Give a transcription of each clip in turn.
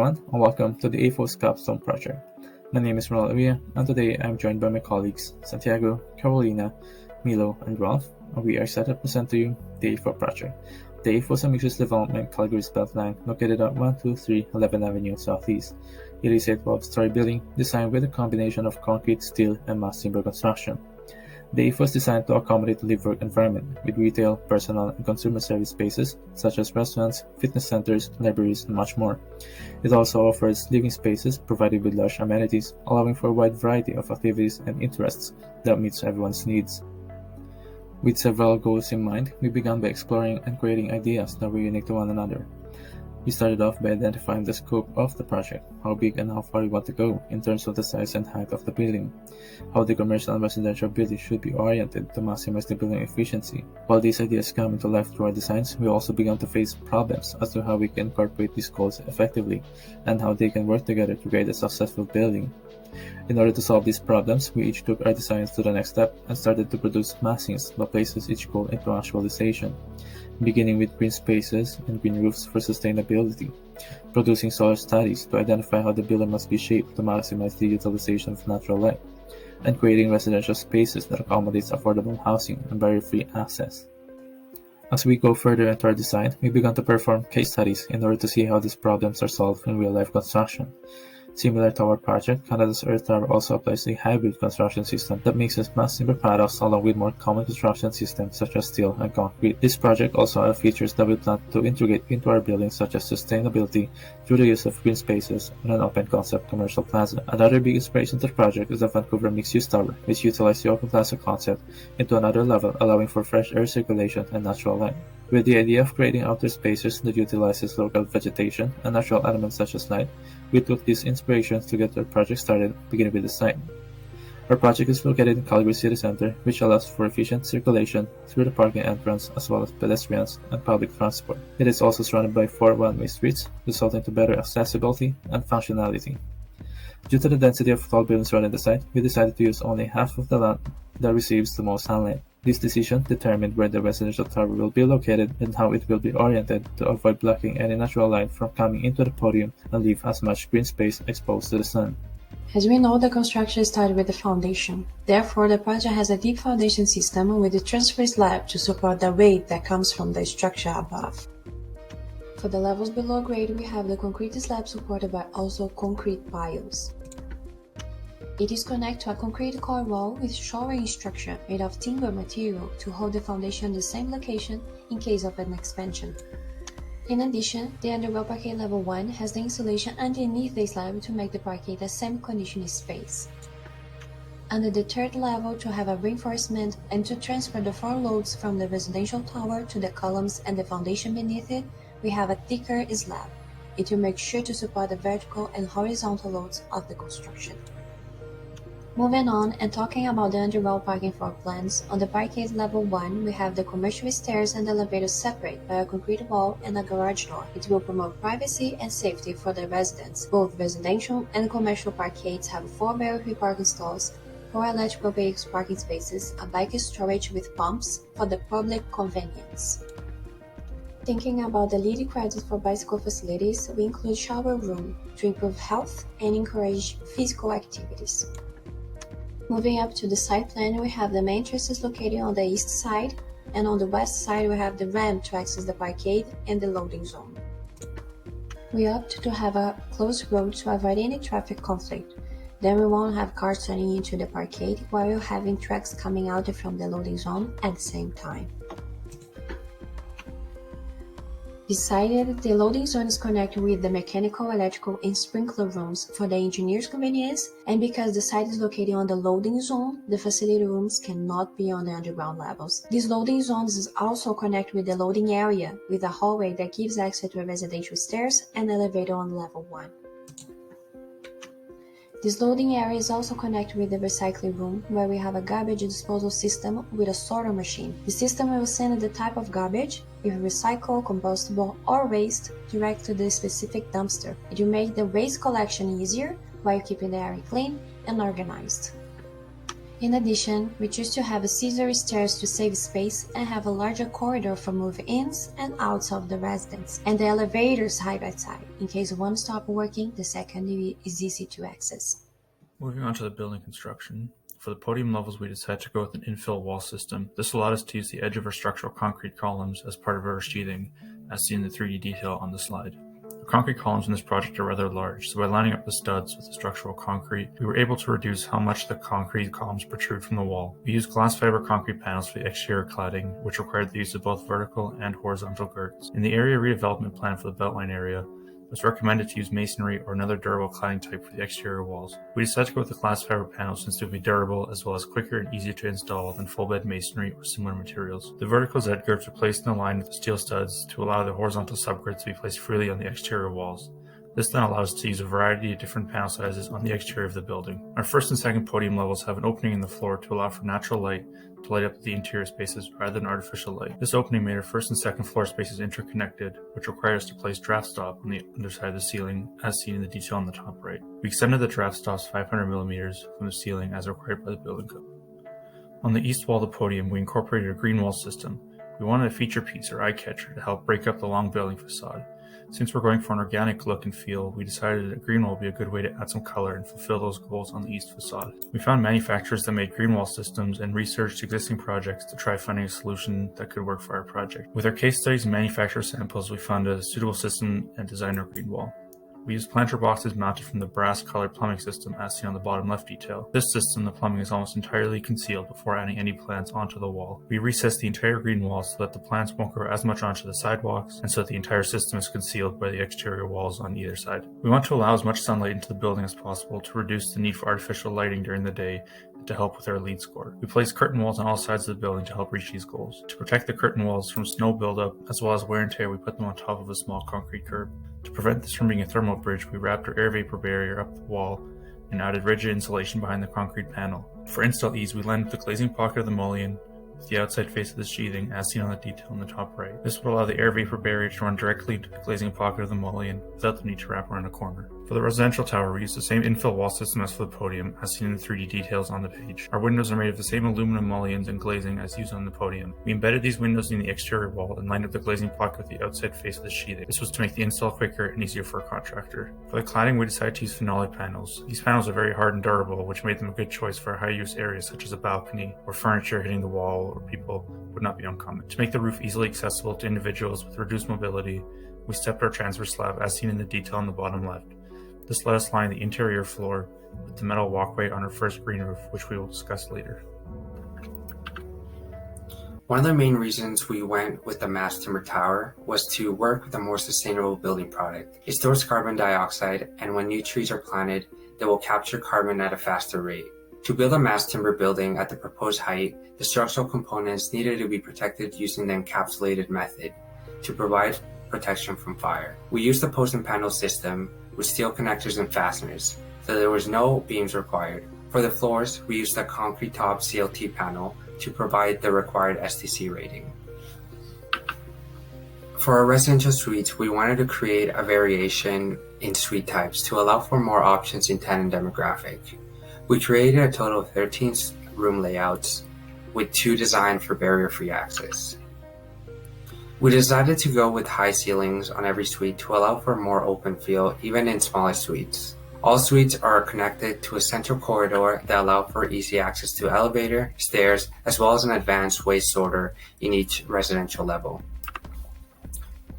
everyone, and welcome to the AEPHO's capstone project. My name is Ronald Avia, and today I'm joined by my colleagues Santiago, Carolina, Milo, and Ralph, and we are excited to present to you the AEPHO project. The AEPHO is a mixed-use development Calgary's Beltline located at 123 11th Avenue Southeast. It is a 12-story building designed with a combination of concrete, steel, and mass timber construction. The AEPHO is designed to accommodate the live-work environment with retail, personal, and consumer service spaces such as restaurants, fitness centers, libraries, and much more. It also offers living spaces provided with large amenities, allowing for a wide variety of activities and interests that meets everyone's needs. With several goals in mind, we began by exploring and creating ideas that were unique to one another. We started off by identifying the scope of the project, how big and how far we want to go in terms of the size and height of the building, how the commercial and residential building should be oriented to maximize the building efficiency. While these ideas come into life through our designs, we also began to face problems as to how we can incorporate these goals effectively and how they can work together to create a successful building. In order to solve these problems, we each took our designs to the next step and started to produce massings that places each goal into actualization, beginning with green spaces and green roofs for sustainability, producing solar studies to identify how the building must be shaped to maximize the utilization of natural light, and creating residential spaces that accommodates affordable housing and barrier-free access. As we go further into our design, we began to perform case studies in order to see how these problems are solved in real-life construction. Similar to our project, Canada's Earth Tower also applies a hybrid construction system that mixes mass timber products along with more common construction systems such as steel and concrete. This project also has features that we plan to integrate into our buildings such as sustainability through the use of green spaces and an open concept commercial plaza. Another big inspiration to the project is the Vancouver mixed-use tower, which utilizes the open plaza concept into another level, allowing for fresh air circulation and natural light. With the idea of creating outdoor spaces that utilizes local vegetation and natural elements such as light, we took these inspirations to get our project started, beginning with the site. Our project is located in Calgary City Centre, which allows for efficient circulation through the parking entrance as well as pedestrians and public transport. It is also surrounded by 4 one-way streets, resulting to better accessibility and functionality. Due to the density of tall buildings surrounding the site, we decided to use only half of the land that receives the most sunlight. This decision determined where the residential tower will be located and how it will be oriented to avoid blocking any natural light from coming into the podium and leave as much green space exposed to the sun. As we know, the construction started with the foundation. Therefore, the project has a deep foundation system with a transfer slab to support the weight that comes from the structure above. For the levels below grade, we have the concrete slab supported by also concrete piles. It is connected to a concrete core wall with shoring structure made of timber material to hold the foundation in the same location in case of an expansion. In addition, the underground parquet level 1 has the insulation underneath the slab to make the parquet a semi-conditioned space. Under the third level to have a reinforcement and to transfer the 4 loads from the residential tower to the columns and the foundation beneath it, we have a thicker slab. It will make sure to support the vertical and horizontal loads of the construction. Moving on and talking about the underground parking floor plans, on the parquet level 1 we have the commercial stairs and elevators separate by a concrete wall and a garage door. It will promote privacy and safety for the residents. Both residential and commercial parquets have 4 barrier-free parking stalls, 4 electrical vehicle parking spaces, a bike storage with pumps for the public convenience. Thinking about the leading credit for bicycle facilities, we include shower room to improve health and encourage physical activities. Moving up to the site plan, we have the main entrance located on the east side, and on the west side we have the ramp to access the parkade and the loading zone. We opt to have a closed road to avoid any traffic conflict. Then we won't have cars turning into the parkade while having trucks coming out from the loading zone at the same time. Besides, the loading zone is connected with the mechanical, electrical, and sprinkler rooms for the engineer's convenience, and because the site is located on the loading zone, the facility rooms cannot be on the underground levels. These loading zones is also connected with the loading area, with a hallway that gives access to residential stairs and elevator on level 1. This loading area is also connected with the recycling room, where we have a garbage disposal system with a sorter machine. The system will send the type of garbage, if recycled, combustible, or waste, direct to the specific dumpster. It will make the waste collection easier while keeping the area clean and organized. In addition, we choose to have scissor stairs to save space and have a larger corridor for move-ins and outs of the residents, and the elevators side by side. In case one stops working, the second is easy to access. Moving on to the building construction. For the podium levels, we decided to go with an infill wall system. This allowed us to use the edge of our structural concrete columns as part of our sheathing, as seen in the 3D detail on the slide. The concrete columns in this project are rather large, so by lining up the studs with the structural concrete, we were able to reduce how much the concrete columns protrude from the wall. We used glass fiber concrete panels for the exterior cladding, which required the use of both vertical and horizontal girts. In the area redevelopment plan for the Beltline area, it was recommended to use masonry or another durable cladding type for the exterior walls. We decided to go with the glass fiber panels since they would be durable as well as quicker and easier to install than full bed masonry or similar materials. The vertical Z girts were placed in a line with the steel studs to allow the horizontal subgirts to be placed freely on the exterior walls. This then allows us to use a variety of different panel sizes on the exterior of the building. Our first and second podium levels have an opening in the floor to allow for natural light to light up the interior spaces rather than artificial light. This opening made our first and second floor spaces interconnected, which required us to place draft stop on the underside of the ceiling, as seen in the detail on the top right. We extended the draft stops 500 millimeters from the ceiling as required by the building code. On the east wall of the podium, we incorporated a green wall system. We wanted a feature piece or eye catcher to help break up the long building facade. Since we're going for an organic look and feel, we decided that green wall would be a good way to add some color and fulfill those goals on the east facade. We found manufacturers that made green wall systems and researched existing projects to try finding a solution that could work for our project. With our case studies and manufacturer samples, we found a suitable system and designed our green wall. We used planter boxes mounted from the brass colored plumbing system as seen on the bottom left detail. This system, the plumbing is almost entirely concealed before adding any plants onto the wall. We recessed the entire green wall so that the plants won't grow as much onto the sidewalks and so that the entire system is concealed by the exterior walls on either side. We want to allow as much sunlight into the building as possible to reduce the need for artificial lighting during the day to help with our LEED score. We placed curtain walls on all sides of the building to help reach these goals. To protect the curtain walls from snow buildup as well as wear and tear, we put them on top of a small concrete curb. To prevent this from being a thermal bridge, we wrapped our air vapor barrier up the wall and added rigid insulation behind the concrete panel. For install ease, we lined the glazing pocket of the mullion with the outside face of the sheathing as seen on the detail on the top right. This would allow the air vapor barrier to run directly to the glazing pocket of the mullion without the need to wrap around a corner. For the residential tower, we used the same infill wall system as for the podium, as seen in the 3D details on the page. Our windows are made of the same aluminum mullions and glazing as used on the podium. We embedded these windows in the exterior wall and lined up the glazing pocket with the outside face of the sheathing. This was to make the install quicker and easier for a contractor. For the cladding, we decided to use phenolic panels. These panels are very hard and durable, which made them a good choice for high-use areas such as a balcony, where furniture hitting the wall or people would not be uncommon. To make the roof easily accessible to individuals with reduced mobility, we stepped our transfer slab as seen in the detail on the bottom left. This let us line the interior floor with the metal walkway on our first green roof, which we will discuss later. One of the main reasons we went with the mass timber tower was to work with a more sustainable building product. It stores carbon dioxide, and when new trees are planted, they will capture carbon at a faster rate. To build a mass timber building at the proposed height, the structural components needed to be protected using the encapsulated method to provide protection from fire. We used the post and panel system with steel connectors and fasteners, so there was no beams required. For the floors, we used the concrete top CLT panel to provide the required STC rating. For our residential suites, we wanted to create a variation in suite types to allow for more options in tenant demographic. We created a total of 13 room layouts, with 2 designed for barrier-free access. We decided to go with high ceilings on every suite to allow for a more open feel, even in smaller suites. All suites are connected to a central corridor that allow for easy access to elevator, stairs, as well as an advanced waste sorter in each residential level.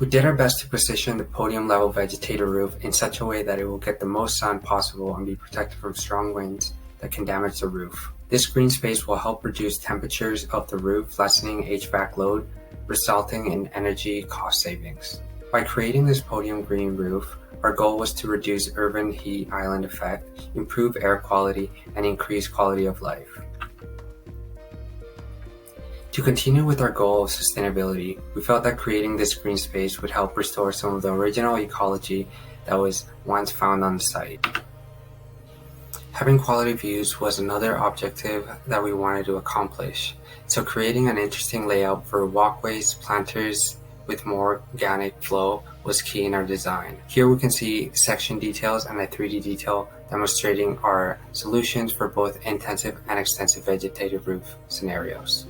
We did our best to position the podium level vegetated roof in such a way that it will get the most sun possible and be protected from strong winds that can damage the roof. This green space will help reduce temperatures of the roof, lessening HVAC load, resulting in energy cost savings. By creating this podium green roof, our goal was to reduce urban heat island effect, improve air quality, and increase quality of life. To continue with our goal of sustainability, we felt that creating this green space would help restore some of the original ecology that was once found on the site. Having quality views was another objective that we wanted to accomplish, so creating an interesting layout for walkways, planters with more organic flow was key in our design. Here we can see section details and a 3D detail demonstrating our solutions for both intensive and extensive vegetative roof scenarios.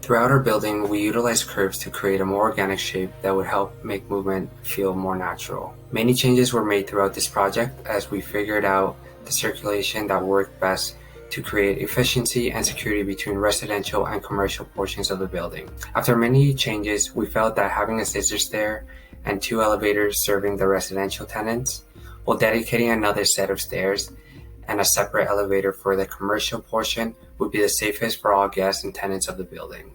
Throughout our building, we utilize curves to create a more organic shape that would help make movement feel more natural. Many changes were made throughout this project as we figured out the circulation that worked best to create efficiency and security between residential and commercial portions of the building. After many changes, we felt that having a scissor stair and 2 elevators serving the residential tenants, while dedicating another set of stairs and a separate elevator for the commercial portion would be the safest for all guests and tenants of the building.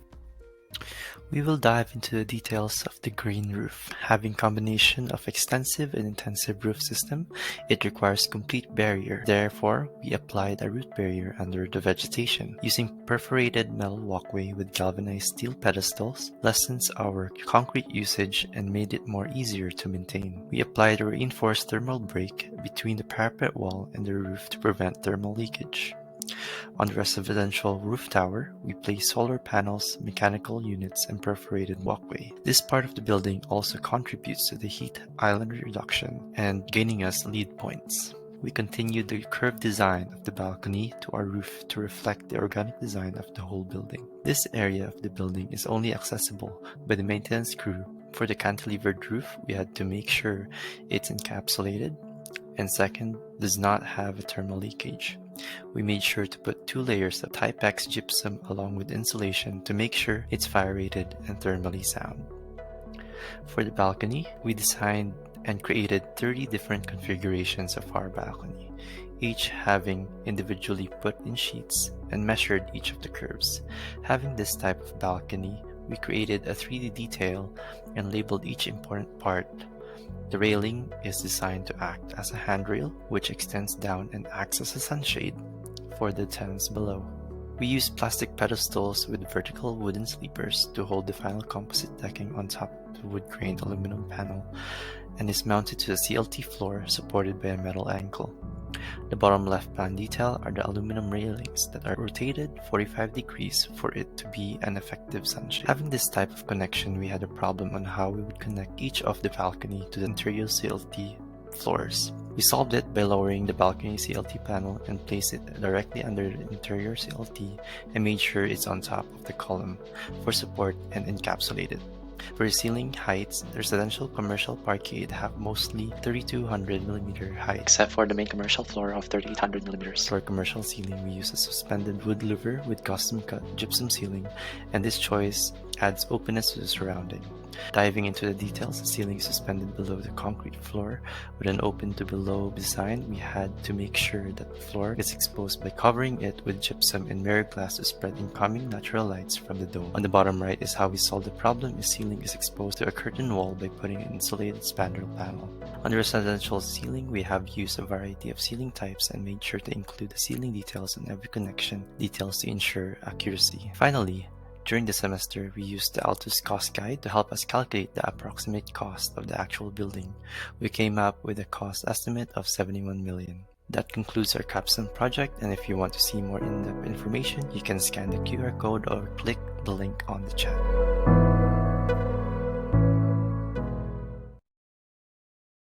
We will dive into the details of the green roof. Having combination of extensive and intensive roof system, it requires complete barrier. Therefore, we applied a root barrier under the vegetation. Using perforated metal walkway with galvanized steel pedestals lessens our concrete usage and made it more easier to maintain. We applied a reinforced thermal break between the parapet wall and the roof to prevent thermal leakage. On the residential roof tower, we placed solar panels, mechanical units, and perforated walkway. This part of the building also contributes to the heat island reduction and gaining us lead points. We continued the curved design of the balcony to our roof to reflect the organic design of the whole building. This area of the building is only accessible by the maintenance crew. For the cantilevered roof, we had to make sure it's encapsulated, and second, does not have a thermal leakage. We made sure to put 2 layers of Type X gypsum along with insulation to make sure it's fire rated and thermally sound. For the balcony, we designed and created 30 different configurations of our balcony, each having individually put in sheets and measured each of the curves. Having this type of balcony, we created a 3D detail and labeled each important part. The railing is designed to act as a handrail, which extends down and acts as a sunshade for the tenants below. We used plastic pedestals with vertical wooden sleepers to hold the final composite decking on top of the wood-grained aluminum panel and is mounted to the CLT floor supported by a metal ankle. The bottom left pan detail are the aluminum railings that are rotated 45 degrees for it to be an effective sunshade. Having this type of connection, we had a problem on how we would connect each of the balcony to the interior CLT floors. We solved it by lowering the balcony CLT panel and placed it directly under the interior CLT and made sure it's on top of the column for support and encapsulated. For ceiling heights, the residential commercial parkade have mostly 3200mm height, except for the main commercial floor of 3800mm. For commercial ceiling, we use a suspended wood louver with custom cut gypsum ceiling, and this choice adds openness to the surrounding. Diving into the details, the ceiling is suspended below the concrete floor with an open to below design. We had to make sure that the floor is exposed by covering it with gypsum and mirror glass to spread incoming natural lights from the dome. On the bottom right is how we solved the problem. The ceiling is exposed to a curtain wall by putting an insulated spandrel panel. On the residential ceiling, we have used a variety of ceiling types and made sure to include the ceiling details on every connection details to ensure accuracy. Finally, during the semester, we used the Altus cost guide to help us calculate the approximate cost of the actual building. We came up with a cost estimate of $71 million. That concludes our capstone project, and if you want to see more in-depth information, you can scan the QR code or click the link on the chat.